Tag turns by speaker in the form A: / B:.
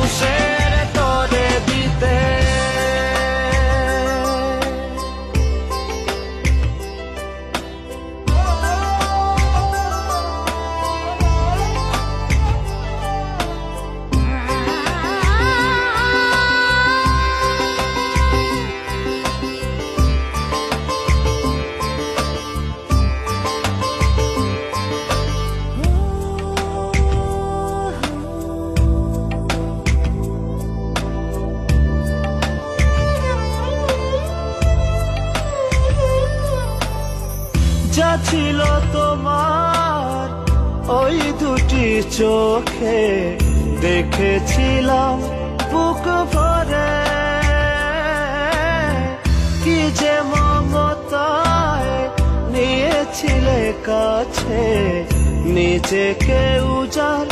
A: মানুষের তরে দিতে। যা ছিল তোমার ওই দুটি চোখে, দেখেছিলাম বুক ভরে, কি যে মমতায় নিয়েছিলে কাছে, নিজেকে উজাড়